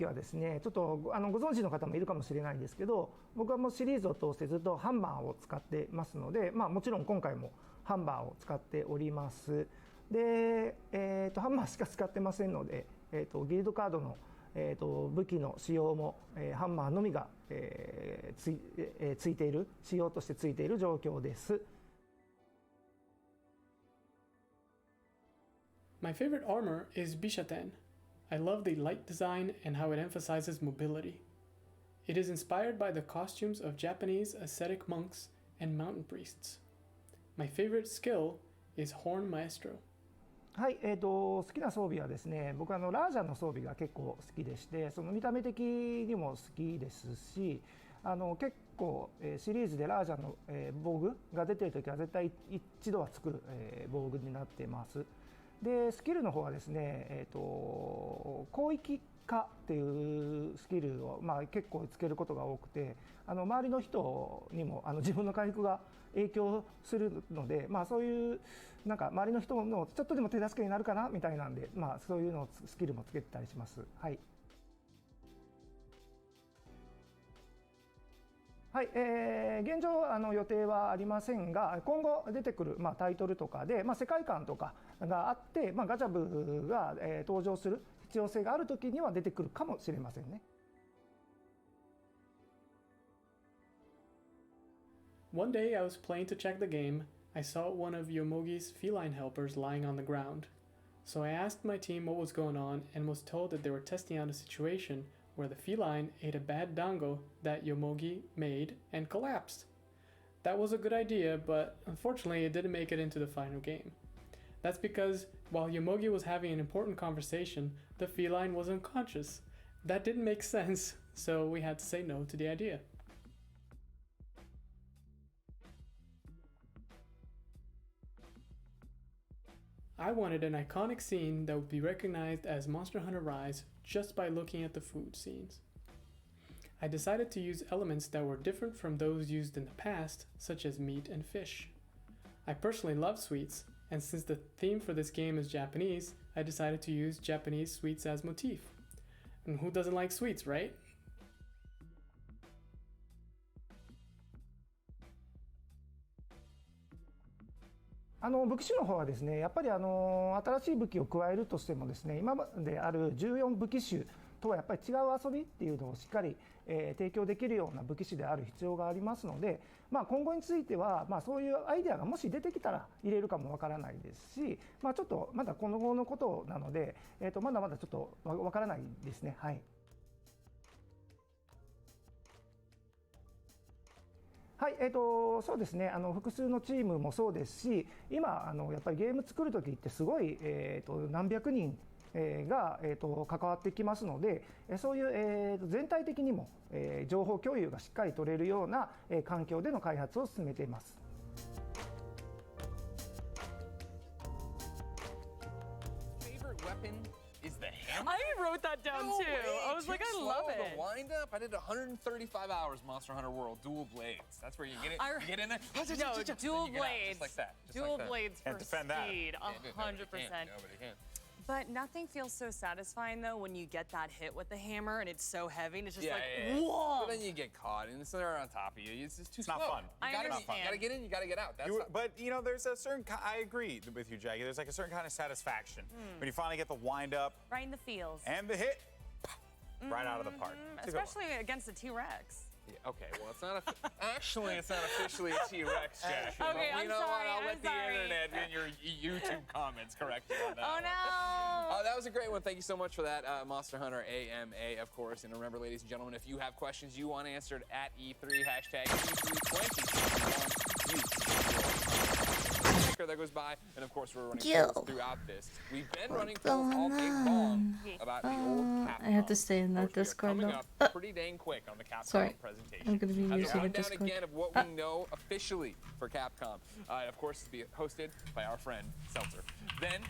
器はですね、ちょっとご存知の方もいるかもしれないんですけど、僕はもうシリーズを通してずっとハンマーを使ってますので、もちろん今回もハンマーを使っております。で、ハンマーしか使ってませんので、ギルドカードの武器の使用も、ハンマーのみが、ついている、仕様としてついている状況です。My favorite armor is Bishaten. I love the light design and how it emphasizes mobility. It is inspired by the costumes of Japanese ascetic monks and mountain priests. My favorite skill is Horn Maestro. はい、好きな装備はですね、僕はラージャンの装備が結構好きでして、その見た目的にも好きですし、結構シリーズでラージャンの防具が出ているときは絶対一度は作る防具になっています。でスキルの方はですね、広域化っていうスキルを、結構つけることが多くて、周りの人にも自分の回復が影響するので、そういうなんか周りの人のちょっとでも手助けになるかなみたいなんで、そういうのスキルもつけてたりします。はい。はい、現状予定はありませんが、今後出てくる、タイトルとかで、世界観とかがあって、ガチャブが、登場する必要性があるときには出てくるかもしれませんね。One day I was playing to check the game. I saw one of Yomogi's feline helpers lying on the ground. So I asked my team what was going on and was told that they were testing out a situation where the feline ate a bad dango that Yomogi made and collapsed. That was a good idea, but unfortunately it didn't make it into the final game. That's because while Yomogi was having an important conversation, the feline was unconscious. That didn't make sense, so we had to say no to the idea. I wanted an iconic scene that would be recognized as Monster Hunter Rise just by looking at the food scenes. I decided to use elements that were different from those used in the past, such as meat and fish. I personally love sweets, and since the theme for this game is Japanese, I decided to use Japanese sweets as motif. And who doesn't like sweets, right? 武器種の方はですね、やっぱり新しい武器を加えるとしてもですね、今まである14武器種とはやっぱり違う遊びっていうのをしっかり、提供できるような武器種である必要がありますので、今後については、そういうアイデアがもし出てきたら入れるかもわからないですし、ちょっとまだこの後のことなので、まだまだちょっとわからないですね。はい。はい、そうですね、複数のチームもそうですし、今やっぱりゲーム作るときってすごい、何百人が、関わってきますので、そういう、全体的にも、情報共有がしっかり取れるような、環境での開発を進めています。Is the hammer? I wrote that down no too. Way. I was like, I love it. The wind up. I did 135 hours Monster Hunter World dual blades. That's where you get it. You get in there. No, dual blades. Just like that. Dual blades for speed. 100%. Nobody can. But nothing feels so satisfying though when you get that hit with the hammer and it's so heavy and it's just whoa. But then you get caught and it's there on top of you. It's just too slow. Not fun. I understand. You gotta get in, you gotta get out. But there's a certain. I agree with you, Jackie. There's like a certain kind of satisfaction when you finally get the wind up. Right in the feels. And the hit. Right out of the park. Especially against the T-Rex. Yeah, okay, well, it's not actually it's not officially a T-Rex, Jackie. Okay, I'm sorry. I'll let the internet and your YouTube comments correct you on that. Oh no! That was a great one. Thank you so much for that, Monster Hunter AMA, of course. And remember, ladies and gentlemen, if you have questions you want answered at E3 #E320 that goes by, and of course we're running polls throughout this. We've been running polls all day long about the old Capcom. I have to stay in that Discord coming now. up pretty dang quick on the Capcom presentation. I'm gonna be using a rundown Discord. again of what we know officially for Capcom. Of course, to be hosted by our friend Seltzer. Then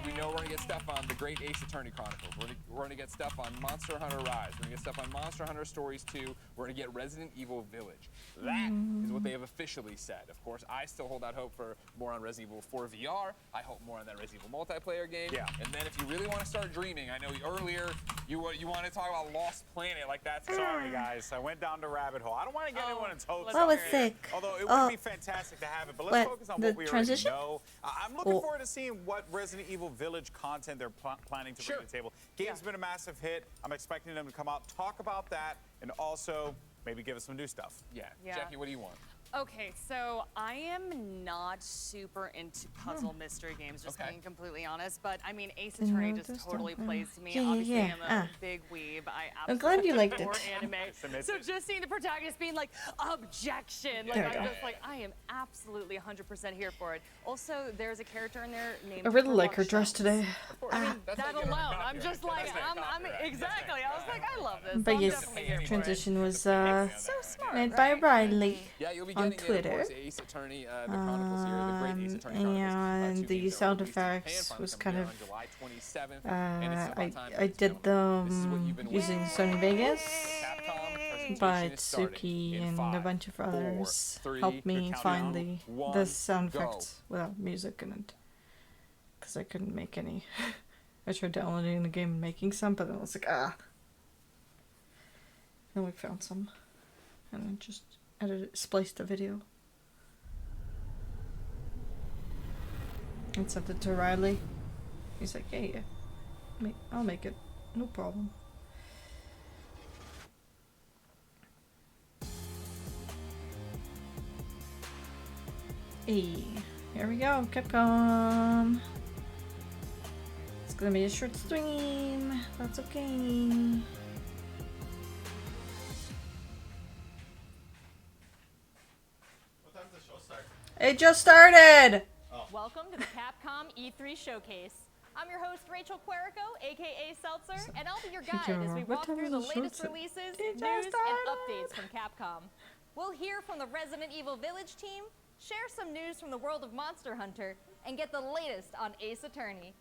we know we're gonna get stuff on the Great Ace Attorney Chronicles. We're gonna get stuff on Monster Hunter Rise. We're gonna get stuff on Monster Hunter Stories 2. We're gonna get Resident Evil Village. That is what they have officially said. Of course, I still hold out hope for more on Resident Evil 4 VR. I hope more on that Resident Evil multiplayer game. Yeah. And then if you really want to start dreaming, I know earlier you want to talk about Lost Planet like that's Sorry, guys. I went down the rabbit hole. I don't want to get anyone's hopes That up was here, sick. Although it would be fantastic to have it, but let's focus on the what we transition? already know. I'm looking forward to seeing what Resident Evil Village content they're planning to bring to the table. Game's been a massive hit. I'm expecting them to come out, talk about that, and also maybe give us some new stuff. Yeah. Yeah. Jackie, what do you want? Okay, so I am not super into puzzle mystery games, just being completely honest. But I mean, Ace Attorney just totally plays to me. Yeah, Obviously, yeah, I'm a big weeb. I'm glad you liked adore it. anime. So just seeing the protagonist being like, objection, like There we I'm go. just like, I am absolutely 100% here for it. Also, there's a character in there named. I really like her Shells. dress today. I mean, That's that how you get alone, on I'm just like, copyright. That's I'm copyright. exactly. I was like, I love this. But I'm yes, definitely here for it. transition was So smart. made by Riley. Yeah, you'll be On getting Twitter. Of course, Ace Attorney, the Chronicles here, the great Ace Attorney Chronicles. And Two the games that sound were released in Japan, effects finally was coming kind out of on July 27th, and it's about time I that, did you know, this is what you've been using waiting for. Sony Vegas, Capcom presentation but is starting Suki in and 5, a bunch of 4, others 3, helped me countdown, find the 1, sound go. effects without music in it, because I couldn't make any. I tried downloading the game and making some, but then I was like, ah. Then we found some, and I just spliced the video and sent it to Riley. He's like, yeah, I'll make it, no problem. Hey, here we go, Capcom. It's gonna be a short stream. That's okay. What time does the show start? It just started. Welcome to the Capcom E3 Showcase. I'm your host, Rachel Querico, aka Seltzer, and I'll be your guide as we What walk time through does the the show latest start? releases, It news, just and started. updates from Capcom. We'll hear from the Resident Evil Village team, share some news from the world of Monster Hunter, and get the latest on Ace Attorney.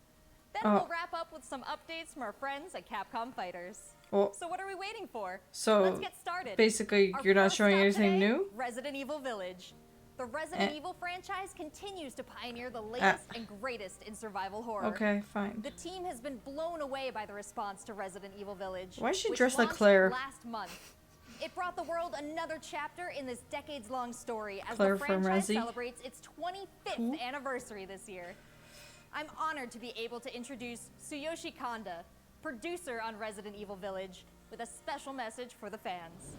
Then we'll wrap up with some updates from our friends at Capcom Fighters. Oh, So what are we waiting for? so Let's get started. basically, Our you're not first showing stop anything today, new? Resident Evil Village. The Resident Evil franchise continues to pioneer the latest and greatest in survival horror. Okay, fine. The team has been blown away by the response to Resident Evil Village. Why is she which dressed like launched Claire? Last month. It brought the world another chapter in this decades-long story as Claire the from franchise Resi? celebrates its 25th anniversary this year. I'm honored to be able to introduce Tsuyoshi Kanda, producer on Resident Evil Village, with a special message for the fans.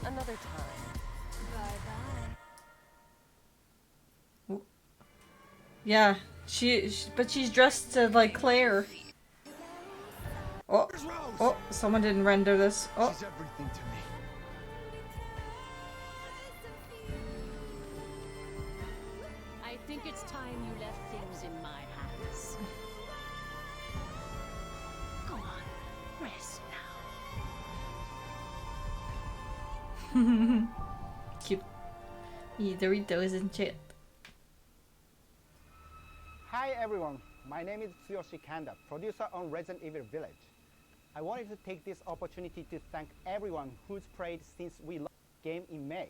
Another time. Bye-bye. Yeah, but she's dressed like Claire. Oh, someone didn't render this. Oh, She's everything to me. I think it's time you left things in my hands. Go on, rest now. cute. Doritos and shit. Hi everyone, my name is Tsuyoshi Kanda, producer on Resident Evil Village. I wanted to take this opportunity to thank everyone who's played since we launched the game in May.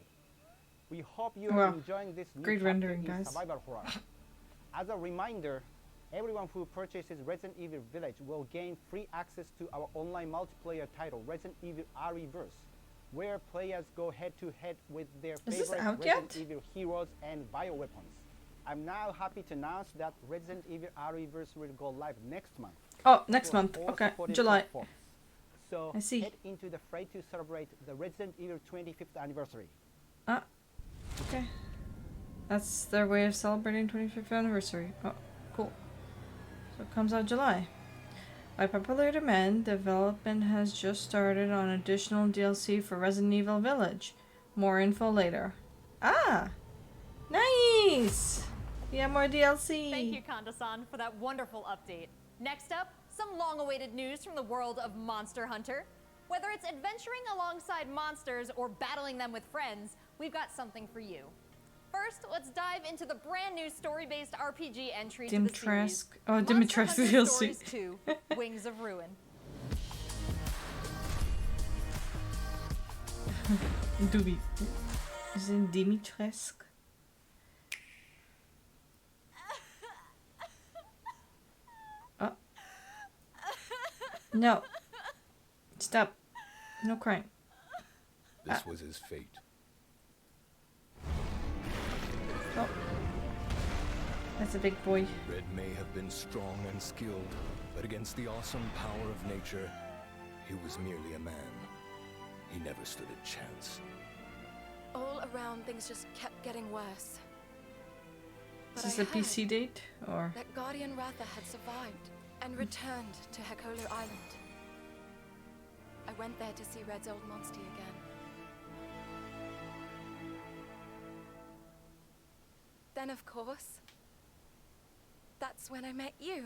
We hope you are Wow. enjoying this new Great chapter rendering, in guys. survival horror. As a reminder, everyone who purchases Resident Evil Village will gain free access to our online multiplayer title, Resident Evil ReVerse, where players go head-to-head with their Is this favorite out Resident yet? Evil heroes and bioweapons. I'm now happy to announce that Resident Evil ReVerse will go live next month. Oh, next for month. all Okay, supported July. platforms. So I see. head into the fray to celebrate the Resident Evil 25th anniversary. Okay. That's their way of celebrating 25th anniversary. Oh, cool. So it comes out July. By popular demand, development has just started on additional DLC for Resident Evil Village. More info later. Ah! Nice! Yeah, more DLC. Thank you, Kanda-san, for that wonderful update. Next up, some long-awaited news from the world of Monster Hunter. Whether it's adventuring alongside monsters or battling them with friends, we've got something for you. First, let's dive into the brand new story-based RPG entry to the series. Dimitrescu. Oh, Monster Dimitrescu Hunter DLC. Stories 2, Wings of Ruin. Doobie. Is it Dimitrescu? Oh. No. Stop. No crying. This was his fate. Oh. That's a big boy. Red may have been strong and skilled, but against the awesome power of nature, he was merely a man. He never stood a chance. All around, things just kept getting worse. Is this a PC date, or? That Guardian Ratha had survived and returned to Hekola Island. I went there to see Red's old monster again. Then, of course, that's when I met you.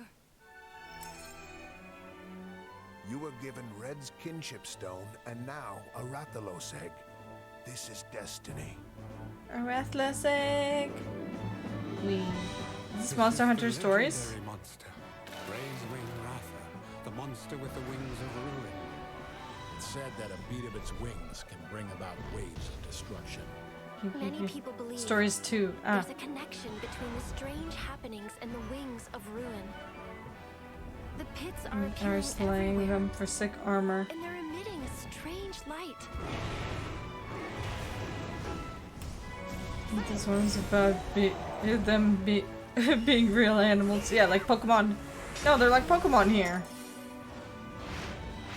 You were given Red's kinship stone, and now a Rathalos egg. This is destiny. A Rathalos egg. This is Monster Hunter Stories. Monster. Ray's wing Ratha, the monster with the wings of ruin. It's said that a beat of its wings can bring about waves of destruction. Many people believe Stories 2. There's a connection between the strange happenings and the wings of ruin. The pits are appearing slaying everywhere, them for sick armor. and they're emitting a strange light. This one's about them being real animals. Yeah, like Pokemon. No, they're like Pokemon here.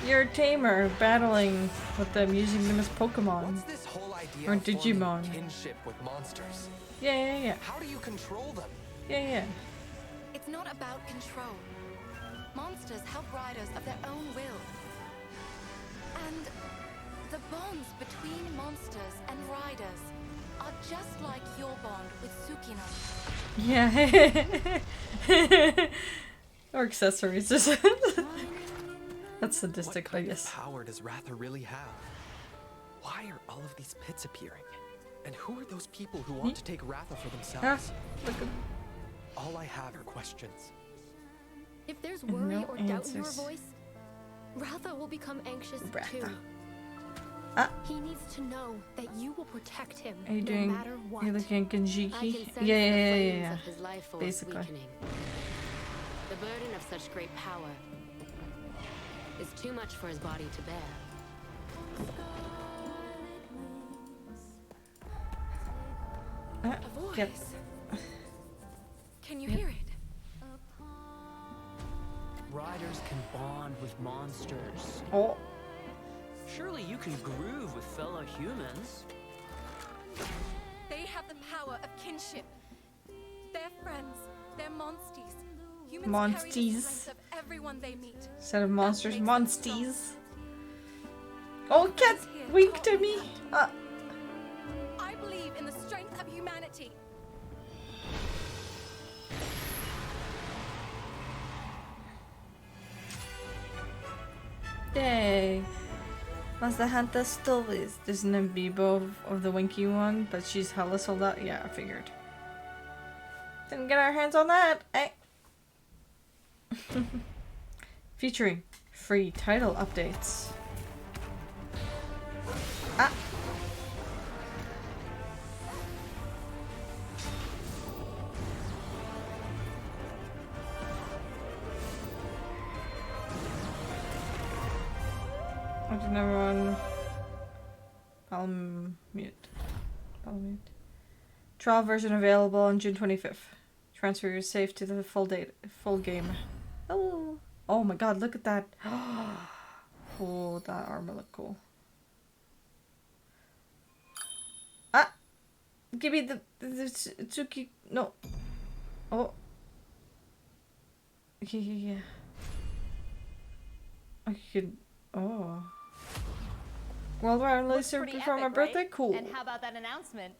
You're a tamer battling with them, using them as Pokemon. What's this whole idea or of forming Digimon. kinship with monsters? Yeah. How do you control them? Yeah. It's not about control. Monsters help riders of their own will. And the bonds between monsters and riders are just like your bond with Tsukino. Yeah. Or accessories. That's sadistic, I guess. What power does Ratha really have? Why are all of these pits appearing? And who are those people who want to take Ratha for themselves? All I have are questions. If there's worry or doubt in your answers. voice, Ratha will become anxious Ratha. too. He needs to know that you will protect him Are you no doing? matter what. You're looking at Genjiki? I can sense the Yeah. flames of his life force Basically. weakening. The burden of such great power is too much for his body to bear. A voice. Yep. Can you hear it? Riders can bond with monsters. Oh. Surely you can groove with fellow humans. They have the power of kinship. They're friends. They're monsties. Humans carry the Monsties. strength of everyone they meet. Instead of monsters, monsties. Oh, cat winked at me. I believe in the strength of humanity. Yay. Monster Hunter Stories. There's an amiibo of the Winky one, but she's hella sold out. Yeah, I figured. Didn't get our hands on that. Eh? Featuring free title updates. I did never on Palamute. Trial version available on June 25th. Transfer your save to the full game. Oh my god, look at that. Oh, that armor look cool. Give me the Tsuki. No. Oh. Yeah. I could. Oh. Worldwide release before my birthday? Right? Cool. And how about that announcement?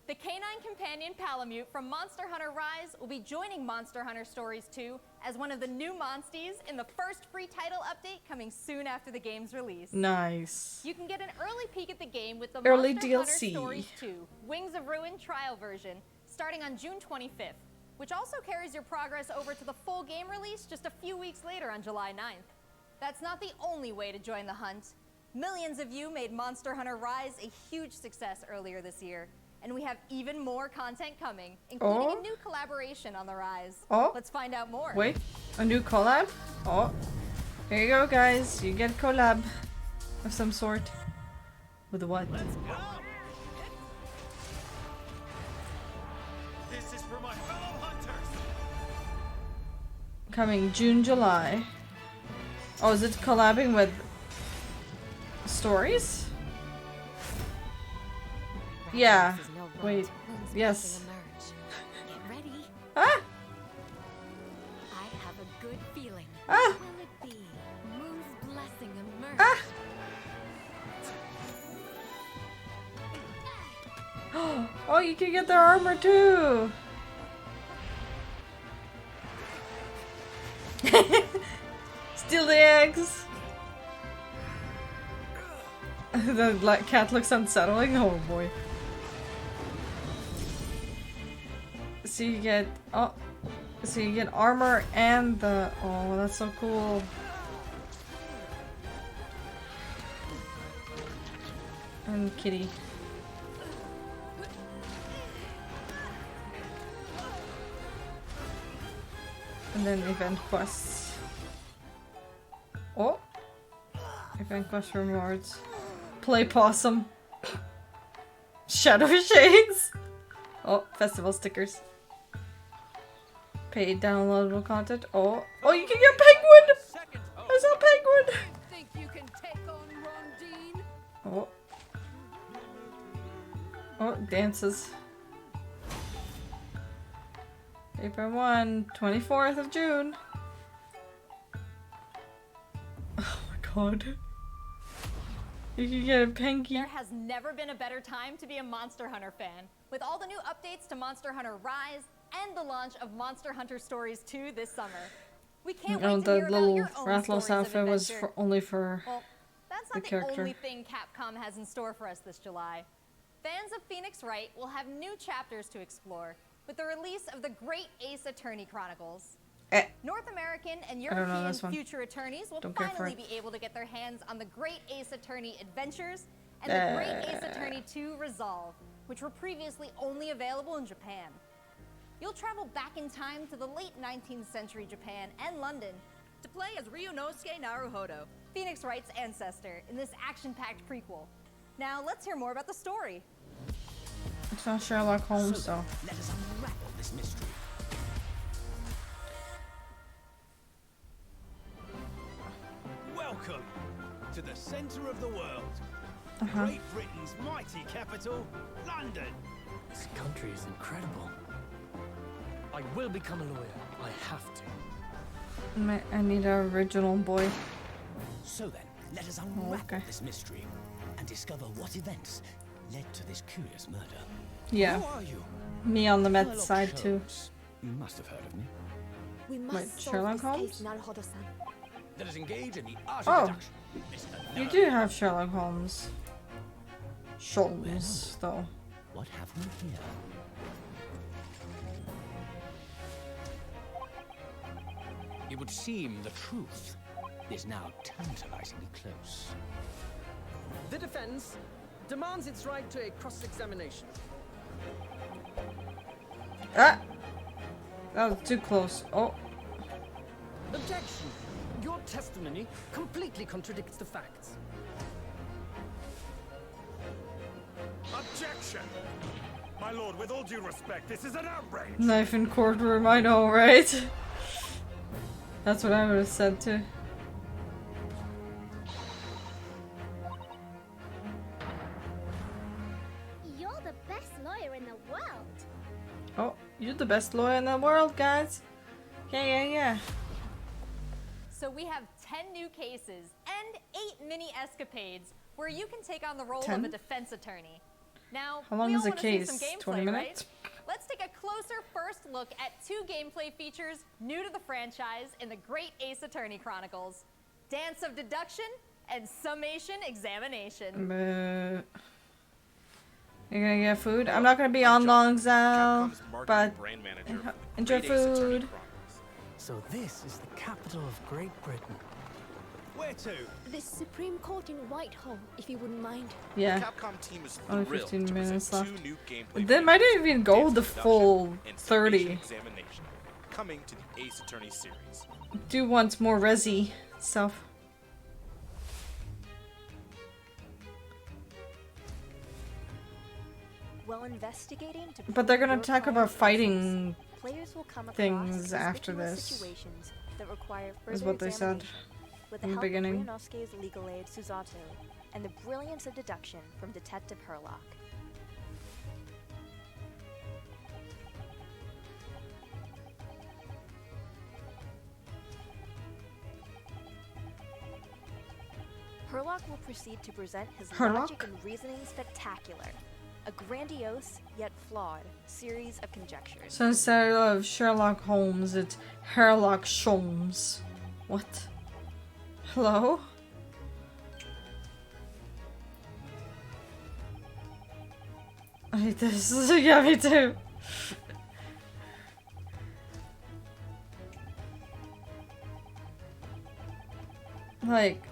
The canine companion Palamute from Monster Hunter Rise will be joining Monster Hunter Stories 2 as one of the new monsties in the first free title update coming soon after the game's release. Nice. You can get an early peek at the game with the Early Monster DLC. Hunter Stories 2 Wings of Ruin trial version starting on June 25th, which also carries your progress over to the full game release just a few weeks later on July 9th. That's not the only way to join the hunt. Millions of you made Monster Hunter Rise a huge success earlier this year. And we have even more content coming, including a new collaboration on the rise. Oh. Let's find out more. Wait, a new collab? Oh. Here you go, guys. You get collab of some sort. With what? Let's go. This is for my fellow hunters. Coming June, July. Oh, is it collabing with stories? Yeah. Wait. Yes. Get ready. Ah! I have a good feeling. Ah! Will it be Moon's blessing emerge? Ah! Oh, you can get their armor too. Steal the eggs. The cat looks unsettling. Oh boy. So you get armor and the that's so cool. And kitty. And then event quests. Oh! Event quest rewards. Play possum. Shadow Shades! Oh, festival stickers. Paid downloadable content. Oh, you can get penguin! I saw penguin! Think you can take on Rondine? Oh, dances. April 1, 24th of June. Oh my god. You can get a penguin. There has never been a better time to be a Monster Hunter fan. With all the new updates to Monster Hunter Rise and the launch of Monster Hunter Stories 2 this summer. We can't wait to hear about your own Rathalos stories of outfit was adventure. only for Well, that's the not the character. only thing Capcom has in store for us this July. Fans of Phoenix Wright will have new chapters to explore with the release of the Great Ace Attorney Chronicles. North American and I don't know European this one. future attorneys will Don't care for finally it. be able to get their hands on the Great Ace Attorney Adventures and the Great Ace Attorney 2 Resolve, which were previously only available in Japan. You'll travel back in time to the late 19th century Japan and London to play as Ryunosuke Naruhodo, Phoenix Wright's ancestor, in this action-packed prequel. Now, let's hear more about the story. It's not Sherlock Holmes, so. Let us unravel this mystery. Welcome to the center of the world. Great Britain's mighty capital, London. This country is incredible. I will become a lawyer. I have to. I need an original boy. So then, let us unravel okay. this mystery and discover what events led to this curious murder. Yeah. Who are you? Me on the med Sherlock side too. Holmes. You must have heard of me. We Wait, must solve Sherlock this Holmes? case, Naruhodo-san. Let us engage in the art Oh. of deduction. Mr. You do have Sherlock Holmes. Sholmes, though. What have we here? It would seem the truth is now tantalizingly close. The defense demands its right to a cross-examination. Ah! That was too close. Oh. Objection! Your testimony completely contradicts the facts. Objection! My lord, with all due respect, this is an outrage! Knife in courtroom, I know, right? That's what I would have said too. You're the best lawyer in the world. Oh, you're the best lawyer in the world, guys. Yeah. So we have 10 new cases and 8 mini escapades where you can take on the role 10? of a defense attorney. Now, How long we is all a wanna see case? some gameplay, 20 minutes? Right? Let's take a closer first look at 2 gameplay features new to the franchise in the Great Ace Attorney Chronicles: Dance of Deduction and Summation Examination. You're gonna get food? I'm not gonna be on long, Zal, but brand manager enjoy Great Ace Attorney food. Chronicles. So this is the capital of Great Britain. Where to? The Supreme Court in Whitehall, if you wouldn't mind. Yeah. The Capcom team is Only thrilled 15 to minutes present left. two new gameplay They might features, even go Dance the Production full and 30. Summation Examination, coming to the Ace Attorney series. Do want more Resi stuff. While investigating to But they're gonna prove talk your about client's fighting innocence, players will come across things after conspicuous this. situations that require Is further what they said examination with the in the help beginning. of Ryunosuke's legal aid Susato and the brilliance of deduction from Detective Herlock. Herlock will proceed to present his Herlock? logic and reasoning spectacular, a grandiose yet flawed series of conjectures. So instead of Sherlock Holmes, it's Herlock Sholmes. What? Hello? I hate this. Yeah, me too. Like,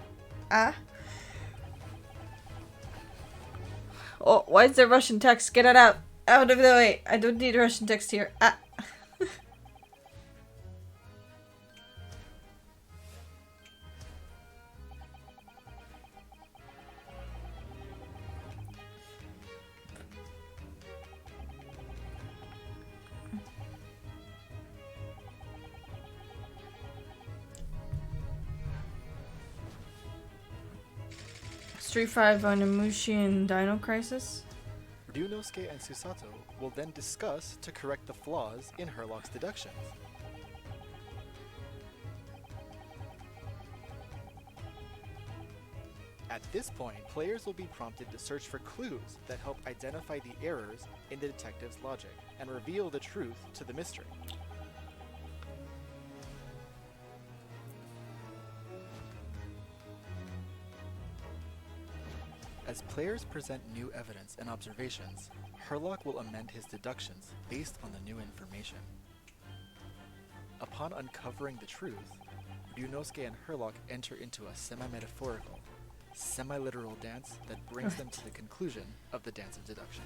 ah? Oh, why is there Russian text? Get it out! Out of the way! I don't need Russian text here. Ah! Street 5 on Imushi and Dino Crisis? Ryunosuke and Susato will then discuss to correct the flaws in Herlock's deductions. At this point, players will be prompted to search for clues that help identify the errors in the detective's logic and reveal the truth to the mystery. As players present new evidence and observations, Herlock will amend his deductions based on the new information. Upon uncovering the truth, Ryunosuke and Herlock enter into a semi-metaphorical, semi-literal dance that brings them to the conclusion of the dance of deduction.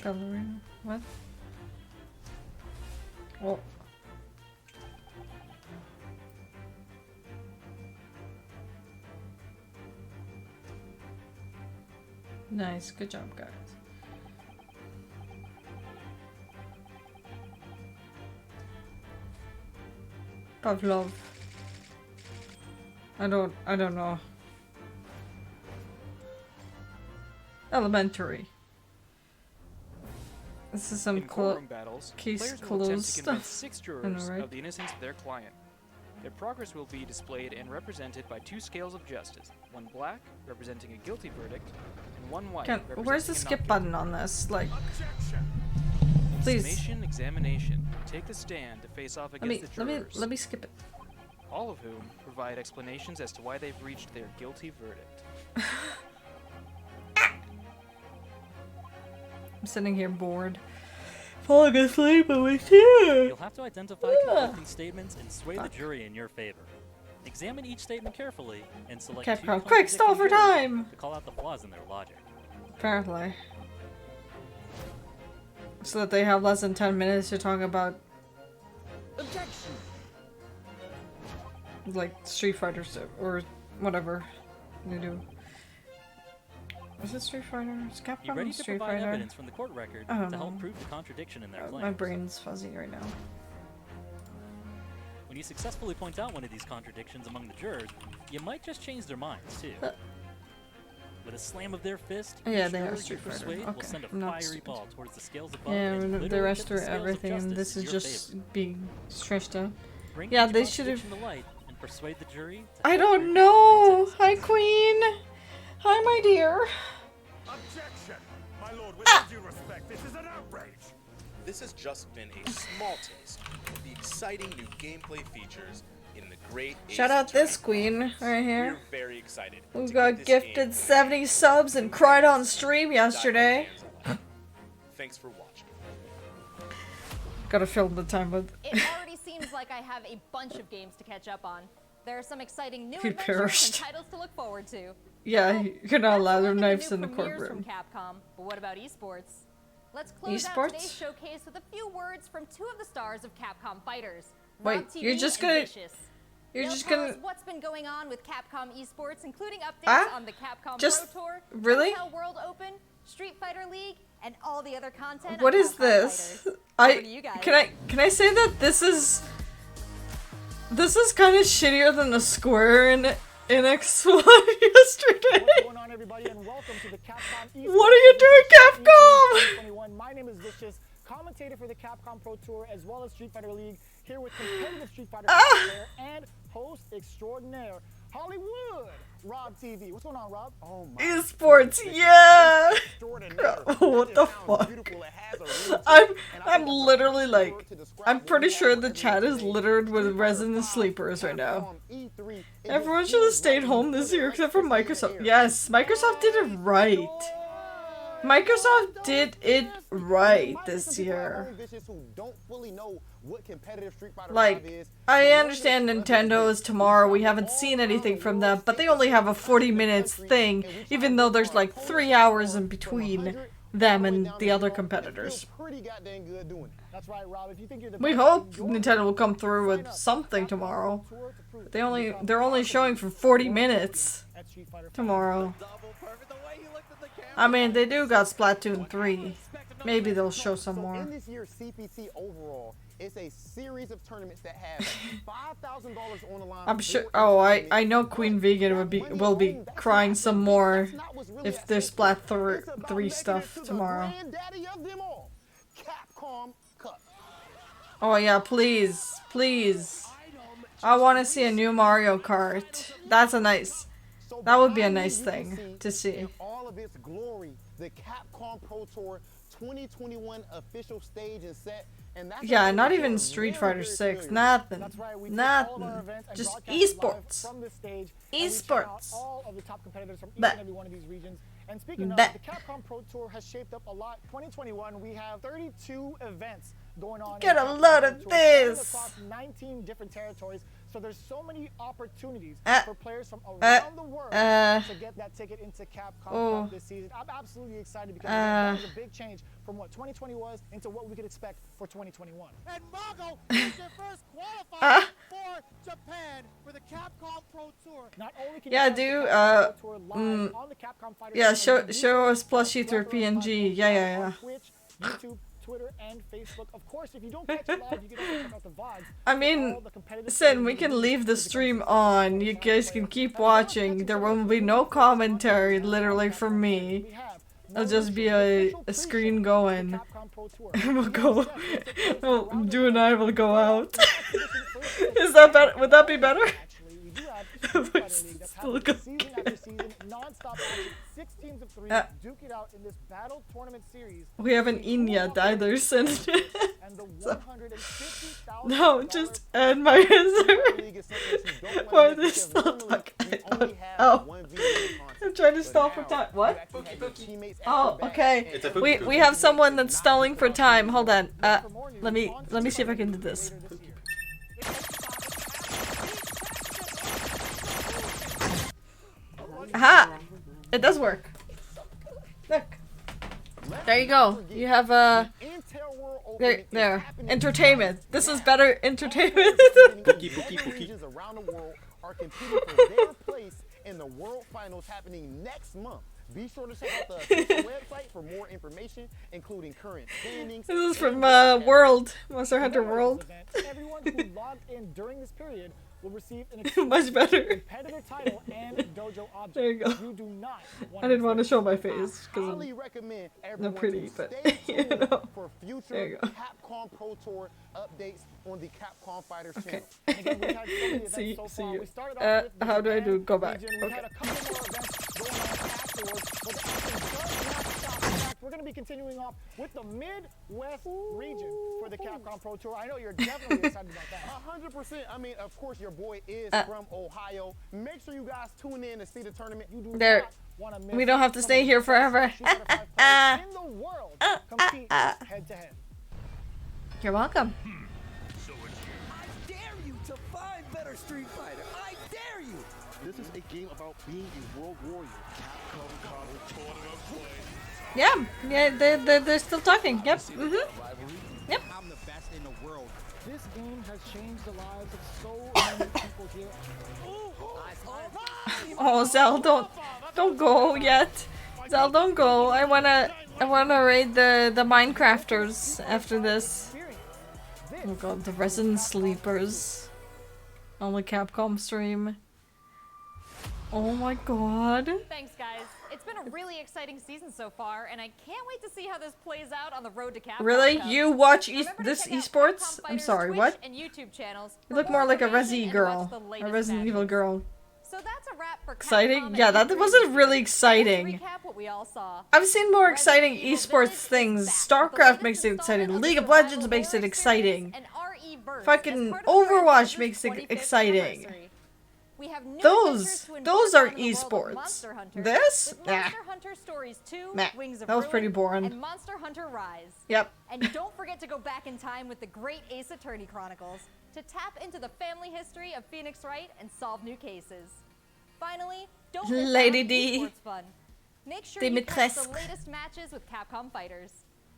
Ballerina? What? Oh. Nice, good job, guys. Pavlov. I don't know. Elementary. This is some In courtroom battles, case players will closed attempt to convince stuff. 6 I jurors know, right? of the innocence of their client. Their progress will be displayed and represented by 2 scales of justice, one black, representing a guilty verdict, and one white, representing Where's the a skip not button on this? Like, please. Summation examination. Take the stand to face off against the jurors. Let me skip it. All of whom provide explanations as to why they've reached their guilty verdict. I'm sitting here bored. Falling asleep over here. You'll have to identify conflicting statements and sway the jury in your favor. Examine each statement carefully and select Capcom, 2 quick, stall for contradicting time! jurors to call out the flaws in their logic. Apparently. So that they have less than 10 minutes to talk about, Objection! like, Street Fighter stuff, or whatever they do. Is it Street Fighter? It's Capcom You ready to Street provide Fighter? evidence from the court record I don't to help know. prove the contradiction in their claims? My brain's fuzzy right now. When you successfully point out one of these contradictions among the jurors, you might just change their minds, too. With a slam of their fist, Yeah, each they are urge Street you Fighter. persuade will Okay, send a I'm not fiery stupid. ball towards the scales above. Yeah, and the literally rest tip the are scales of everything, and justice this in is your just favor. being stretched out. Bring Yeah, each they should have. contradiction to light and persuade the jury to I don't know. Hi, Queen. Hi, my dear. Objection! My lord, with all due respect, this is an outrage! This has just been a small taste of the exciting new gameplay features in the great Shout out this queen right here. We're very excited. Who to got get this gifted game 70 subs and cried on stream yesterday. Thanks for watching. Gotta film the time with. It already seems like I have a bunch of games to catch up on. There are some exciting new He adventures perished. and titles to look forward to. Yeah, you're not allowed to have The knives new in the premieres courtroom. from Capcom, but what about esports? Let's close out Esports? today's showcase with a few words from two of the stars of Capcom Fighters. Wait, Rob TV you're just and gonna- Vicious. you're They'll just tell gonna- us what's been going on with Capcom esports, including updates Ah? on the Capcom Just- Pro Tour, really? Intel World Open, Street Fighter League, and all the other content. What on is Capcom this? Fighters. Over to you guys. Can I say that this is kind of shittier than the square in X1 yesterday. What's going on, everybody, and welcome to the Capcom Esports What are you doing, Capcom? 2021. My name is Vicious, commentator for the Capcom Pro Tour as well as Street Fighter League, here with competitive Street Fighter player and host extraordinaire, Hollywood, Rob TV. What's going on, Rob? Oh my. Esports, yeah. What the fuck? I'm literally like, I'm pretty sure the chat is littered with resident sleepers right now. Everyone should have stayed home this year except for Microsoft. Yes, Microsoft did it right. Microsoft did it right this year. Like, I understand Nintendo is tomorrow, we haven't seen anything from them, but they only have a 40 minutes thing, even though there's like 3 hours in between them and the other competitors. We hope Nintendo will come through with something tomorrow. They're only showing for 40 minutes tomorrow. I mean, they do got Splatoon 3. Maybe they'll show some more. In this year's CPT overall, it's a series of tournaments that have $5,000 on the line. I'm sure. Oh, I know Queen Vegan will be crying some more if there's Splat 3 stuff tomorrow. Oh yeah, please, please. I want to see a new Mario Kart. That would be a nice thing to see. All of its glory, the Capcom Pro Tour 2021 official stage and set. And that's Yeah, not even Street Fighter 6. Nothing. Nothing. Just esports. Esports. All of the top competitors from each Bah. and every one of these regions. And speaking of, Bah. the Capcom Pro Tour has shaped up a lot. 2021, we have 32 events going on. Get in a the Capcom load Pro of Tour, this. spread across 19 different territories. So there's so many opportunities for players from around the world to get that ticket into Capcom Cup this season. I'm absolutely excited because that was a big change from what 2020 was into what we could expect for 2021. And Mago is your first qualifier for Japan for the Capcom Pro Tour. Not only can Yeah, you do Capcom Pro Tour live on the Capcom Fighters yeah, channel, show us plushie through PNG. Yeah. on Twitch, YouTube, Twitter, and Facebook. Of course, if you don't catch it live, you can also check out the VODs. I mean, Sin, we can leave the stream on. You guys can keep watching. There will be no commentary, literally, from me. It'll just be a screen going. And we'll go. Well, Du and I will go out. Is that better? Would that be better? Still go. Non-stop action, 6 teams of 3 duke it out in this battle tournament series. We haven't eaten yet either, Sin. So, no, just end my answer. Why this still like I'm trying to stall for time. What? Oh, okay. We have someone that's stalling for time. Hold on. Let me see if I can do this. Aha! It does work. Look. There you go. You have there. Entertainment. This is better entertainment. Regions around the world are competing for their place in the World Finals happening next month. Be sure to check out the official website for more information, including current standings. This is from World, Monster Hunter World. Everyone who logged in during this period will receive an Much better. competitor title and dojo object. There you go. You do not I didn't want to show my face because highly recommend I'm everyone pretty, to but stay you tuned know. for There you future go. Capcom Pro Tour updates on the Capcom Fighters Okay. channel. And again, we've had so many events See so see far. you. We started off with the How do I do? Go Japan back. region. We've Okay. had a couple more events going on afterwards, but the action does not stop. In fact, we're going to be continuing off with the Midwest region for the Capcom Pro Tour. I know you're definitely excited about that. 100%. I mean, of course, your boy is from Ohio. Make sure you guys tune in to see the tournament. You do There. not want to miss. We don't have to stay here forever. in the world compete head to head. You're welcome. I dare you to find better Street Fighter. I dare you. This is a game about being a world warrior. Capcom Collab tournament play. Yeah, they're still talking. Yep. Yep. I'm the best in the world. This game has changed the lives of so many people here. Oh, Zell, don't go yet. Zell, don't go. I wanna raid the Minecrafters after this. Oh god, the Resident Sleepers on the Capcom stream. Oh my god. Thanks, guys. It's been a really exciting season so far, and I can't wait to see how this plays out on the road to Capcom. Really? Cup. You watch Remember to this check out esports? Capcom I'm Fighters sorry, Twitch what? and YouTube channels You for look more like a information Resi and girl. watch the A latest Resident Evil matches. girl. So that's a wrap for Exciting? Capcom Yeah, and that E3. wasn't really Let's exciting. recap what we all saw. I've seen more exciting esports things. StarCraft makes it exciting. League of Legends makes it exciting. Fucking Overwatch makes it exciting. We have new Those adventures to are embark on in the world of esports. Monster Hunter, This? with Nah. Monster Hunter Stories 2, Nah, Wings of that was Ruin, pretty boring. and Monster Hunter Rise. Yep. And don't forget to go back in time with the great Ace Attorney Chronicles to tap into the family history of Phoenix Wright and solve new cases. Finally, don't miss Lady out on D. esports fun. Make sure Des you catch Maîtresses. the latest matches with Capcom Fighters.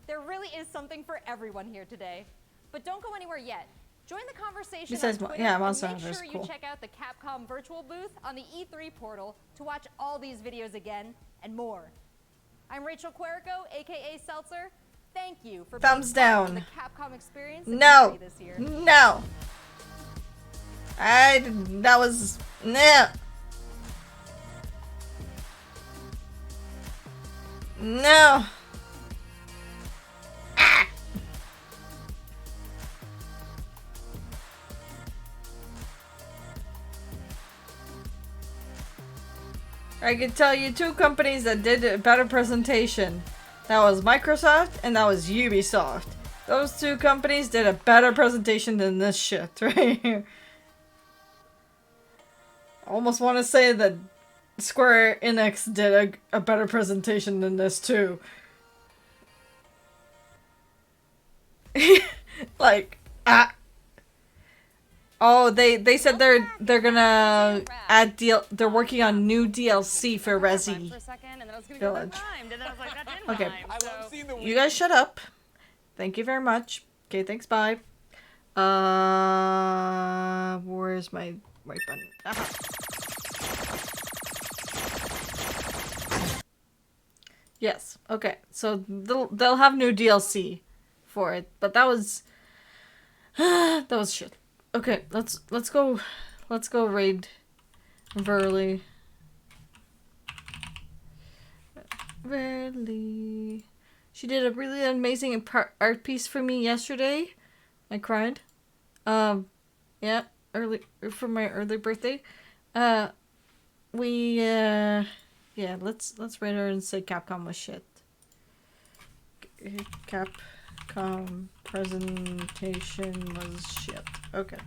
There really is something for everyone here today. But don't go anywhere yet. Join the conversation Besides on Mo- Twitter yeah, and Monster make Hunter is sure you cool. check out the Capcom virtual booth on the E3 portal to watch all these videos again and more. I'm Rachel Querico, aka Seltzer. Thank you for Thumbs being part of down. the Capcom experience in No. E3 this year. No. That was no. No. I can tell you two companies that did a better presentation. That was Microsoft and that was Ubisoft. Those two companies did a better presentation than this shit right here. I almost want to say that Square Enix did a better presentation than this too. Like, oh, they said they're gonna add they're working on new DLC for Resi Village. Okay, you guys shut up. Thank you very much. Okay, thanks. Bye. Where's my right button? Aha. Yes. Okay. So they'll have new DLC for it, but that was that was shit. Okay, let's go raid Verly. Verly. She did a really amazing art piece for me yesterday. I cried. Yeah, for my early birthday. Yeah, let's raid her and say Capcom was shit. Capcom presentation was shit. Okay.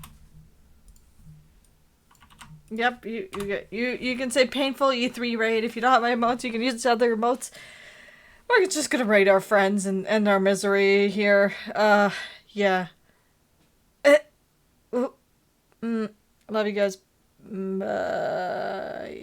Yep, you can say painful E3 raid. If you don't have my emotes, you can use other emotes. We're just gonna raid our friends and end our misery here. Yeah. Love you guys. Bye.